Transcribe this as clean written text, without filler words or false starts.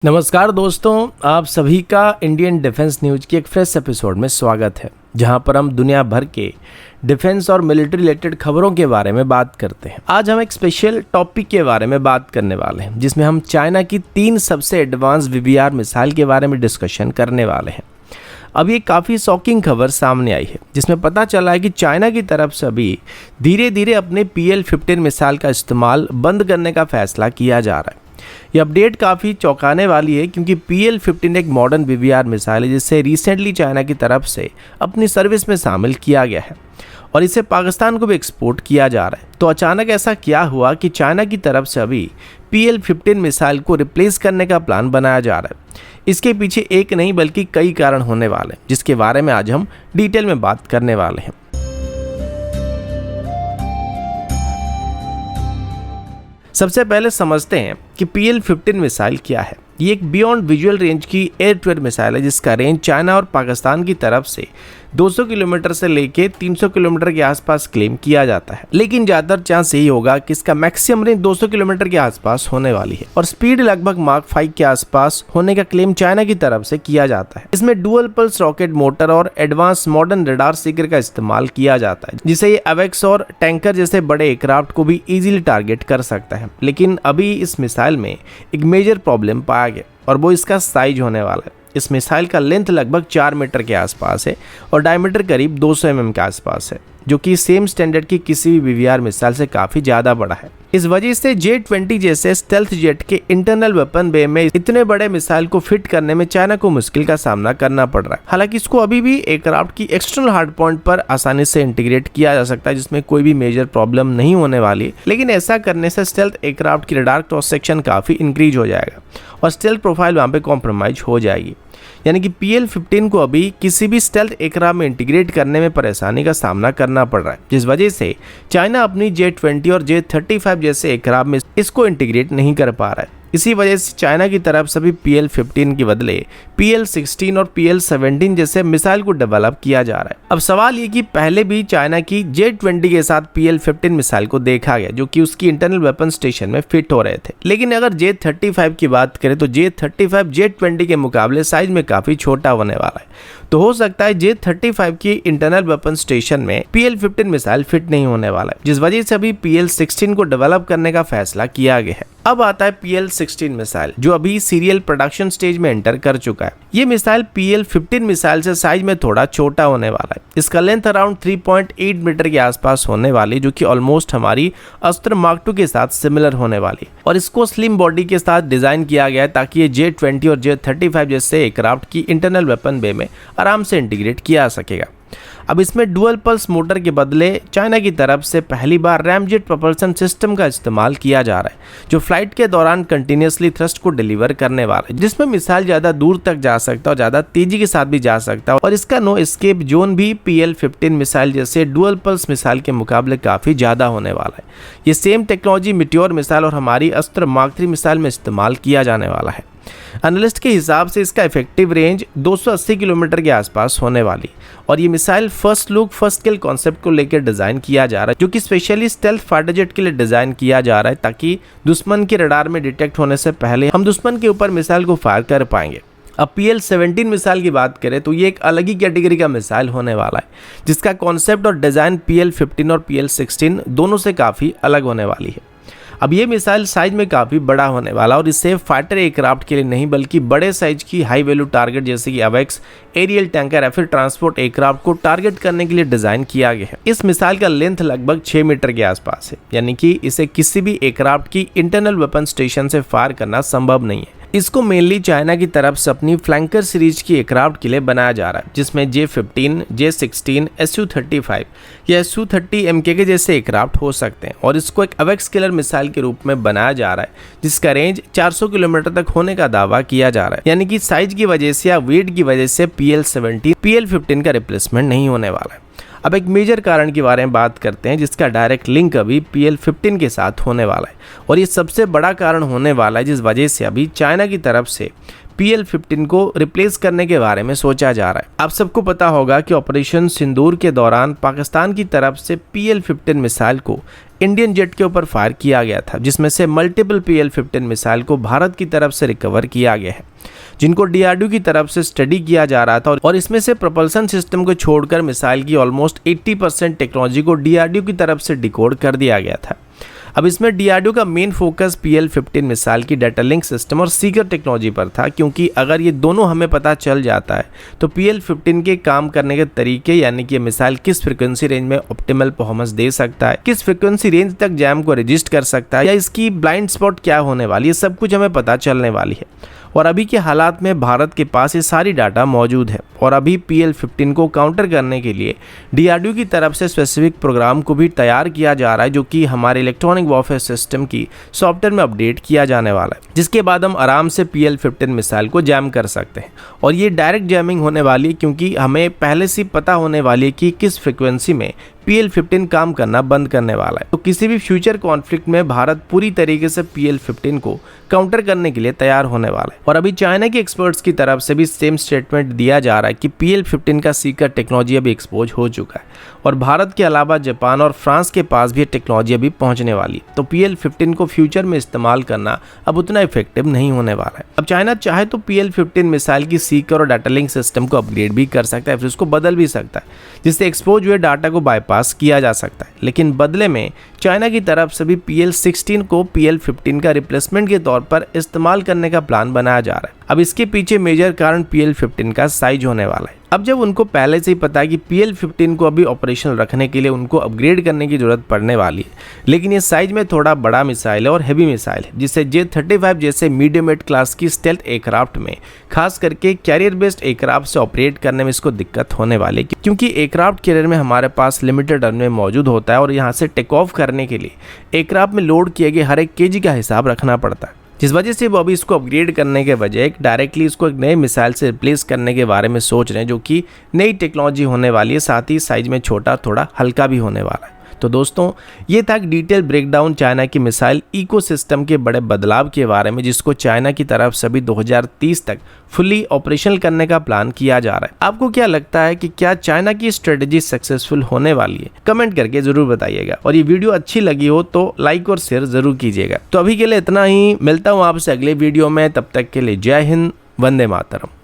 नमस्कार दोस्तों, आप सभी का इंडियन डिफेंस न्यूज की एक फ्रेश एपिसोड में स्वागत है, जहां पर हम दुनिया भर के डिफेंस और मिलिट्री रिलेटेड खबरों के बारे में बात करते हैं। आज हम एक स्पेशल टॉपिक के बारे में बात करने वाले हैं, जिसमें हम चाइना की 3 सबसे एडवांस वीबीआर मिसाइल के बारे में डिस्कशन करने वाले हैं। अभी एक काफ़ी शॉकिंग खबर सामने आई है, जिसमें पता चला है कि चाइना की तरफ से अभी धीरे धीरे अपने PL-15 मिसाइल का इस्तेमाल बंद करने का फैसला किया जा रहा है। ये अपडेट काफ़ी चौंकाने वाली है, क्योंकि PL-15 एक मॉडर्न वीबीआर मिसाइल है, जिसे रिसेंटली चाइना की तरफ से अपनी सर्विस में शामिल किया गया है और इसे पाकिस्तान को भी एक्सपोर्ट किया जा रहा है। तो अचानक ऐसा क्या हुआ कि चाइना की तरफ से अभी PL-15 मिसाइल को रिप्लेस करने का प्लान बनाया जा रहा है? इसके पीछे एक नहीं बल्कि कई कारण होने वाले हैं, जिसके बारे में आज हम डिटेल में बात करने वाले हैं। सबसे पहले समझते हैं कि PL-15 मिसाइल क्या है। ये एक बियॉन्ड विजुअल रेंज की एयर टू एयर मिसाइल है, जिसका रेंज चाइना और पाकिस्तान की तरफ से 200 किलोमीटर से लेके 300 किलोमीटर के आसपास क्लेम किया जाता है, लेकिन ज़्यादातर चांस यही होगा कि इसका मैक्सिमम रेंज 200 किलोमीटर के आसपास होने वाली है और स्पीड लगभग माक 5 के आसपास होने का क्लेम चाइना की तरफ से किया जाता है। इसमें डुअल पल्स रॉकेट मोटर और एडवांस मॉडर्न रडार सीकर का इस्तेमाल किया जाता है, जिसे ये अवेक्स और टैंकर जैसे बड़े एयरक्राफ्ट को भी इजीली टारगेट कर सकता है। लेकिन अभी इस मिसाइल में एक मेजर प्रॉब्लम पाया गया और वो इसका साइज होने वाला है। इस मिसाइल का लेंथ लगभग 4 मीटर के आसपास है और डायमीटर करीब 200 mm के आसपास है, जो कि सेम स्टैंडर्ड की किसी भी वीबीआर मिसाइल से काफ़ी ज़्यादा बड़ा है। इस वजह से J-20 जैसे स्टेल्थ जेट के इंटरनल वेपन बे में इतने बड़े मिसाइल को फिट करने में चाइना को मुश्किल का सामना करना पड़ रहा है। हालांकि इसको अभी भी एयरक्राफ्ट की एक्सटर्नल हार्ड पॉइंट पर आसानी से इंटीग्रेट किया जा सकता है, जिसमें कोई भी मेजर प्रॉब्लम नहीं होने वाली। लेकिन ऐसा करने से स्टेल्थ एयरक्राफ्ट की रडार क्रॉस सेक्शन काफ़ी इंक्रीज हो जाएगा और स्टेल्थ प्रोफाइल वहाँ पे कॉम्प्रोमाइज हो जाएगी। यानी कि PL-15 को अभी किसी भी स्टेल्थ एयरक्राफ्ट में इंटीग्रेट करने में परेशानी का सामना करना पड़ रहा है, जिस वजह से चाइना अपनी J-20 और J-35 जैसे एयरक्राफ्ट में इसको इंटीग्रेट नहीं कर पा रहा है। इसी वजह से चाइना की तरफ से भी PL-15 के बदले PL-16 और PL-17 जैसे मिसाइल को डेवलप किया जा रहा है। अब सवाल ये कि पहले भी चाइना की J-20 के साथ PL-15 मिसाइल को देखा गया, जो कि उसकी इंटरनल वेपन स्टेशन में फिट हो रहे थे। लेकिन अगर J-35 की बात करें तो J-35 J-20 के मुकाबले साइज में काफ़ी छोटा होने वाला है, तो हो सकता है J-35 की इंटरनल वेपन स्टेशन में PL-15 मिसाइल फिट नहीं होने वाला है, जिस वजह से अभी PL-16 को डेवलप करने का फैसला किया गया है। अब आता है PL-16 मिसाइल, जो अभी सीरियल प्रोडक्शन स्टेज में एंटर कर चुका है। ये मिसाइल PL-15 मिसाइल से साइज में थोड़ा छोटा होने वाला है। इसका लेंथ अराउंड 3.8 मीटर के आसपास होने वाली, जो कि ऑलमोस्ट हमारी अस्त्र मार्क 2 के साथ सिमिलर होने वाली, और इसको स्लिम बॉडी के साथ डिजाइन किया गया है ताकि ये J-20 और J-35 जैसे एयरक्राफ्ट की इंटरनल वेपन बे में आराम से इंटीग्रेट किया जा सकेगा। अब इसमें डुअल पल्स मोटर के बदले चाइना की तरफ से पहली बार रैमजेट प्रोपल्शन सिस्टम का इस्तेमाल किया जा रहा है, जो फ्लाइट के दौरान कंटिन्यूसली थ्रस्ट को डिलीवर करने वाला है, जिसमें मिसाइल ज़्यादा दूर तक जा सकता है और ज़्यादा तेजी के साथ भी जा सकता है, और इसका नो एस्केप जोन भी PL-15 मिसाइल जैसे डुअल पल्स मिसाइल के मुकाबले काफ़ी ज़्यादा होने वाला है। ये सेम टेक्नोलॉजी मिट्योर मिसाइल और हमारी अस्त्र मार्क 3 मिसाइल में इस्तेमाल किया जाने वाला है। एनालिस्ट के हिसाब से इसका इफेक्टिव रेंज 280 किलोमीटर के आसपास होने वाली, और ये missile first look first kill concept को लेकर डिजाइन किया जा रहा है, जो कि स्पेशली स्टेल्थ फाइटर जेट के लिए डिजाइन किया जा रहा है, ताकि दुश्मन के रडार में डिटेक्ट होने से पहले हम दुश्मन के ऊपर मिसाइल को फायर कर पाएंगे। अब PL-17 मिसाइल की बात करें तो ये एक अलग ही कैटेगरी का मिसाइल होने वाला है, जिसका कॉन्सेप्ट और डिजाइन PL-15 और PL-16 दोनों से काफ़ी अलग होने वाली है। अब ये मिसाइल साइज में काफ़ी बड़ा होने वाला, और इससे फाइटर एयरक्राफ्ट के लिए नहीं बल्कि बड़े साइज की हाई वैल्यू टारगेट जैसे कि अवेक्स, एरियल टैंकर या फिर ट्रांसपोर्ट एयरक्राफ्ट को टारगेट करने के लिए डिजाइन किया गया है। इस मिसाइल का लेंथ लगभग 6 मीटर के आसपास है, यानी कि इसे किसी भी एयरक्राफ्ट की इंटरनल वेपन स्टेशन से फायर करना संभव नहीं है। इसको मेनली चाइना की तरफ से अपनी फ्लैंकर सीरीज की एयरक्राफ्ट के लिए बनाया जा रहा है, जिसमें J-15, J-16, Su-35 या Su-30 MK जैसे एयरक्राफ्ट हो सकते हैं, और इसको एक अवेक्स किलर मिसाइल के रूप में बनाया जा रहा है, जिसका रेंज 400 किलोमीटर तक होने का दावा किया जा रहा है। यानी कि साइज की वजह से या वेट की वजह से PL-17 PL-15 का रिप्लेसमेंट नहीं होने वाला है। अब एक मेजर कारण के बारे में बात करते हैं जिसका डायरेक्ट लिंक अभी PL-15 के साथ होने वाला है, और ये सबसे बड़ा कारण होने वाला है जिस वजह से अभी चाइना की तरफ से PL-15 को रिप्लेस करने के बारे में सोचा जा रहा है। आप सबको पता होगा कि ऑपरेशन सिंदूर के दौरान पाकिस्तान की तरफ से PL-15 मिसाइल को इंडियन जेट के ऊपर फायर किया गया था, जिसमें से मल्टीपल PL-15 मिसाइल को भारत की तरफ से रिकवर किया गया है, जिनको DRDO की तरफ से स्टडी किया जा रहा था, और इसमें से प्रोपल्सन सिस्टम को छोड़कर मिसाइल की ऑलमोस्ट 80% टेक्नोलॉजी को DRDO की तरफ से डिकोड कर दिया गया था। अब इसमें DRDO का मेन फोकस PL-15 मिसाइल की डाटा लिंक सिस्टम और सीकर टेक्नोलॉजी पर था, क्योंकि अगर ये दोनों हमें पता चल जाता है तो PL-15 के काम करने के तरीके, यानी कि मिसाइल किस फ्रिक्वेंसी रेंज में ऑप्टिमल परफॉर्मेंस दे सकता है, किस फ्रिक्वेंसी रेंज तक जैम को रजिस्ट कर सकता है, या इसकी ब्लाइंड स्पॉट क्या होने वाली है, सब कुछ हमें पता चलने वाली है। और अभी के हालात में भारत के पास ये सारी डाटा मौजूद है, और अभी PL-15 को काउंटर करने के लिए DRDO की तरफ से स्पेसिफिक प्रोग्राम को भी तैयार किया जा रहा है, जो कि हमारे इलेक्ट्रॉनिक वॉरफेयर सिस्टम की सॉफ्टवेयर में अपडेट किया जाने वाला है, जिसके बाद हम आराम से PL-15 मिसाइल को जैम कर सकते हैं। और ये डायरेक्ट जैमिंग होने वाली है, क्योंकि हमें पहले से पता होने वाली है कि किस फ्रिक्वेंसी में PL-15 काम करना बंद करने वाला है। तो किसी भी फ्यूचर कॉन्फ्लिक्ट में भारत पूरी तरीके से PL-15 को काउंटर करने के लिए तैयार होने वाला है। और अभी चाइना के एक्सपर्ट्स की तरफ से भी सेम स्टेटमेंट दिया जा रहा है कि PL-15 का सीकर टेक्नोलॉजी अभी एक्सपोज हो चुका है, और भारत के अलावा जापान और फ्रांस के पास भी टेक्नोलॉजी अभी पहुंचने वाली है। तो PL-15 को फ्यूचर में इस्तेमाल करना अब उतना इफेक्टिव नहीं होने वाला है। अब चाइना चाहे तो PL-15 मिसाइल की सीकर और डाटा लिंक सिस्टम को अपग्रेड भी कर सकता है, फिर उसको बदल भी सकता है, जिससे एक्सपोज हुए डाटा को बाईपास किया जा सकता है। लेकिन बदले में चाइना की तरफ से भी PL-16 को PL-15 का रिप्लेसमेंट के तौर पर इस्तेमाल करने का प्लान बनाया जा रहा है। अब इसके पीछे मेजर कारण PL-15 का साइज होने वाला है। अब जब उनको पहले से ही पता है कि PL-15 को अभी ऑपरेशनल रखने के लिए उनको अपग्रेड करने की जरूरत पड़ने वाली है, लेकिन ये साइज में थोड़ा बड़ा मिसाइल है और हैवी मिसाइल है, जिससे J-35 जैसे मीडियम वेट क्लास की स्टेल्थ एयरक्राफ्ट में, खास करके कैरियर बेस्ड एयरक्राफ्ट से ऑपरेट करने में इसको दिक्कत होने वाली है, क्योंकि एयरक्राफ्ट कैरियर में हमारे पास लिमिटेड रनवे मौजूद होता है, और यहाँ से टेक ऑफ करने के लिए एयरक्राफ्ट में लोड किए गए हर एक केजी का हिसाब रखना पड़ता है, जिस वजह से वो अभी इसको अपग्रेड करने के बजाय डायरेक्टली इसको एक नए मिसाइल से रिप्लेस करने के बारे में सोच रहे हैं, जो कि नई टेक्नोलॉजी होने वाली है, साथ ही साइज में छोटा, थोड़ा हल्का भी होने वाला है। तो दोस्तों, ये था डिटेल ब्रेकडाउन चाइना की मिसाइल इकोसिस्टम के बड़े बदलाव के बारे में, जिसको चाइना की तरफ से भी 2030 तक फुली ऑपरेशनल करने का प्लान किया जा रहा है। आपको क्या लगता है कि क्या चाइना की स्ट्रेटेजी सक्सेसफुल होने वाली है? कमेंट करके जरूर बताइएगा, और ये वीडियो अच्छी लगी हो तो लाइक और शेयर जरूर कीजिएगा। तो अभी के लिए इतना ही, मिलता हूँ आपसे अगले वीडियो में, तब तक के लिए जय हिंद, वंदे मातरम।